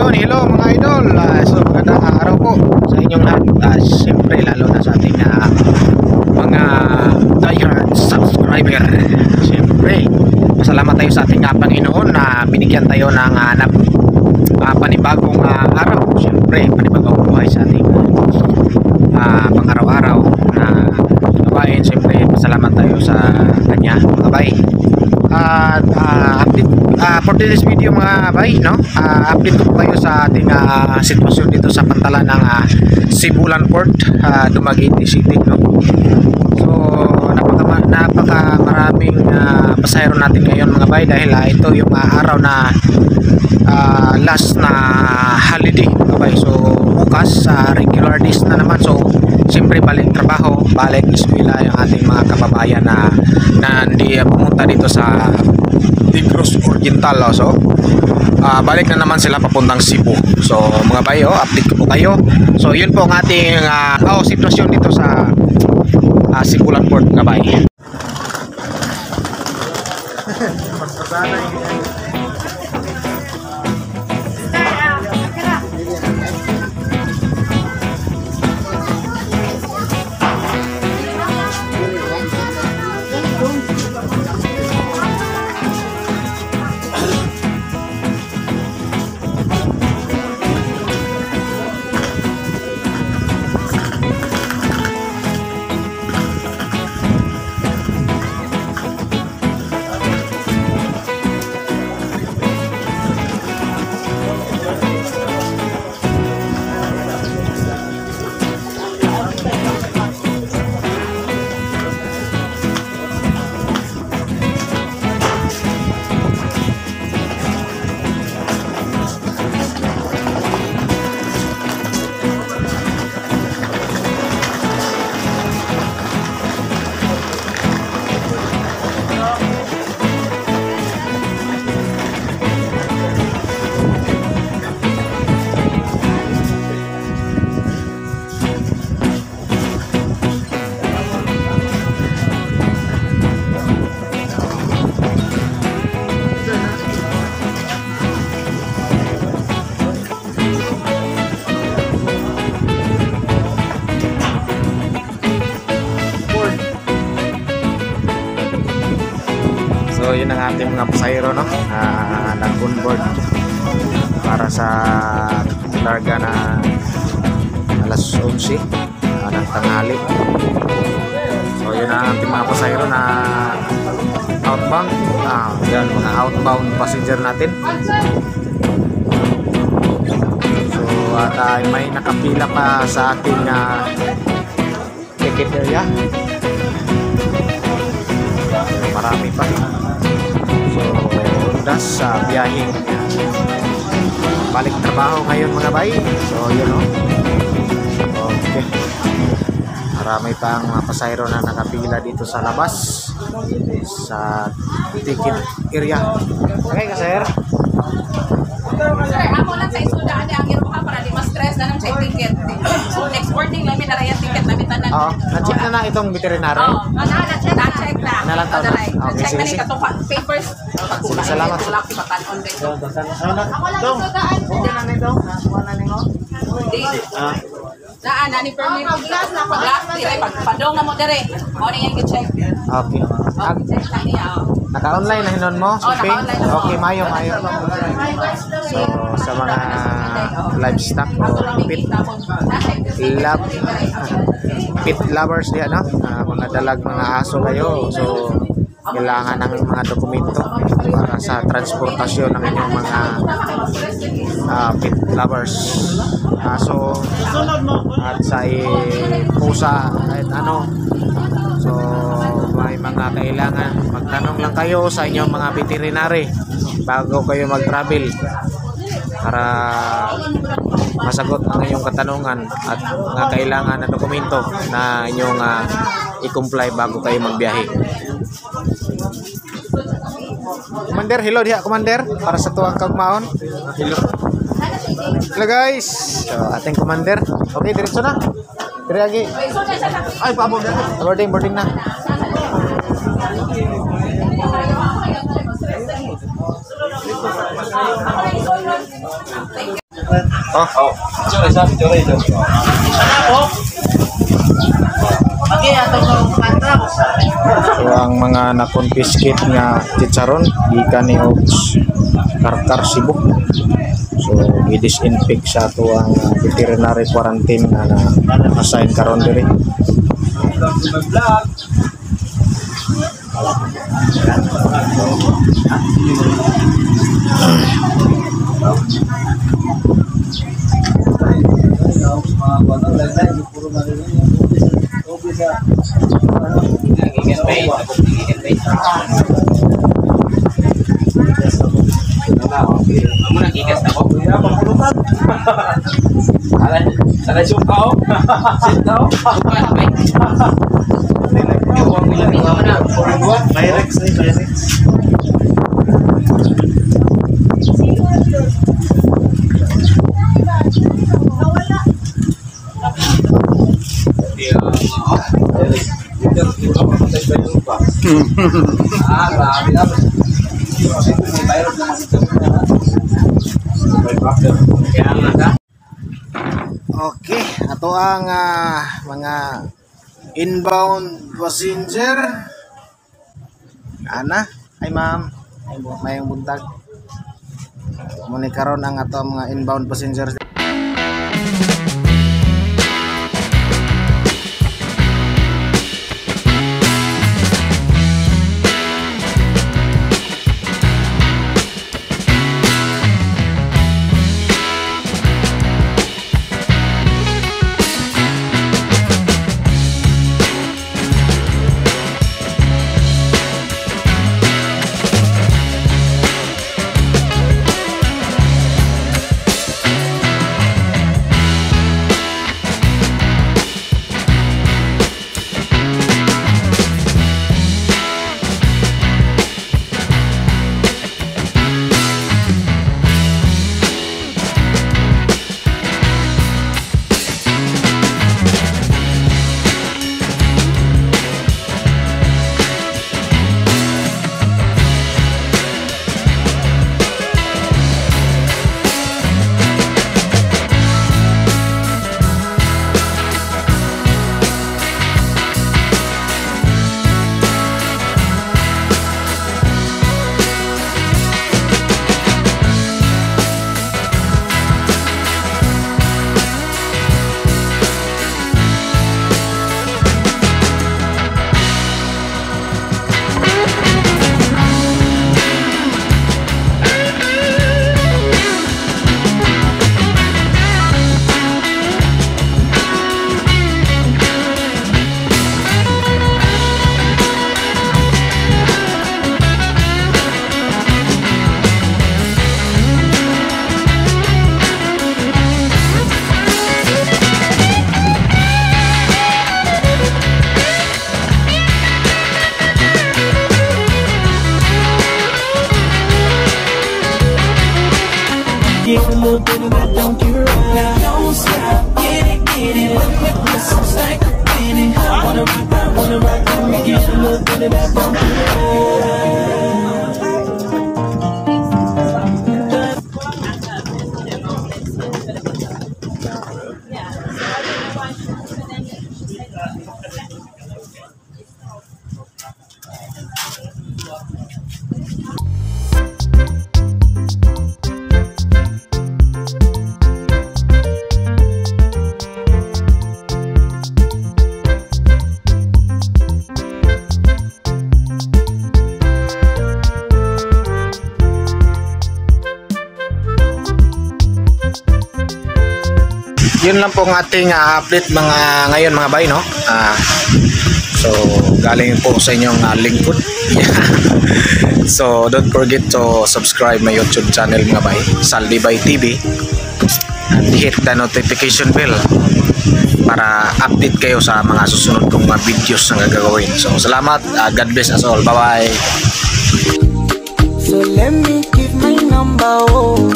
Yun, hello mga idol. So magandang araw po sa inyong lahat. Siyempre lalo na sa ating mga diehard subscriber. Siyempre, pasalamat tayo sa ating Panginoon na binigyan tayo ng panibagong araw. Siyempre, panibagong buhay sa ating pang-araw-araw na gawain. Siyempre, pasalamat tayo sa kanya mga bay. At update for this video mga bay, no? Update ko kayo sa ating sitwasyon dito sa pantalan ng Sibulan Port, Dumaguete City, no? So napaka maraming pasahero natin ngayon mga bay dahil ito yung araw na last na holiday mga bay. So bukas regular days na naman. So siyempre balik trabaho, balik eskwela yung ating mga kababayan na hindi pumunta dito sa Negros Oriental. So balik na naman sila papuntang Cebu. So mga bay, update ko po kayo. So yun po ang ating sitwasyon dito sa Sibulan Port mga bay. So yun ang ating mga pasahero, no? Nag-onboard para sa larga na alas 11 ng tanghali. So yun ang ating mga pasahero na outbound. Yan mga outbound passenger natin. So at may nakapila pa sa ating ticket area. Marami pa. So das sa biyaheng balik trabaho ngayon mga bay. So yun, no? Okay, marami pa ang mga pasahero na nakapila dito sa labas sa ticket area. Okay ka sir? Sir, ako lang sa isuda ang iro ka para di ma-stress na ng sa ticket. So next morning lang na raya ticket na bitanan. Na-check na na itong veterinary. Na-check na. Nalantaw na. Okay, check na sige. ni katong papers. Sige, salamat. Tulak si patan-on dito. Ako lang isudaan. Hindi na nito. Wala nito. Na ni permit glass na dire pagpadong na mo dire. Mo ni yang check. Okay. Check na niya. Naka-online na hinon mo? Shipping? Naka-online na. Okay, mayo. So, sa mga livestock o pet lovers diyan, no? Mga dalag, mga aso kayo. So, kailangan ng mga dokumento para sa transportasyon ng inyong mga pet lovers. Aso at sa pusa kahit ano. So may mga kailangan, magtanong lang kayo sa inyong mga veterinary bago kayo mag-travel para masagot ang inyong katanungan at mga kailangan na dokumento na inyong i-comply bago kayo magbiyahe. Commander, hello diha Commander para sa tuwang kagmaon. Hello. Hello guys. So ating Commander. Okay, diretso na. Dire lagi. Ay, pabor na. Boarding na. Oh. So ang mga na-confiscate nga chicharon gikan ni Ops Karkar Cebu. So i-disinfect sa ato ang veterinary quarantine na assign karon diri. Okay, ato ang mga inbound passenger. Ana, ay ma'am, ay mayong buntag. Muni karon ang ato mga inbound passengers. Get a little bit of that donkey ride. Don't stop, get it. This is like a minute. Wanna rock, let me get a little bit of that donkey ride. Yun lang po ang ating update mga ngayon mga bay, no? So galing po sa inyong lingkod. So don't forget to subscribe my YouTube channel mga bay, Saldi Bay TV, and hit the notification bell para update kayo sa mga susunod kong mga videos na gagawin. So salamat, God bless us all, bye bye. So let me give my number, oh.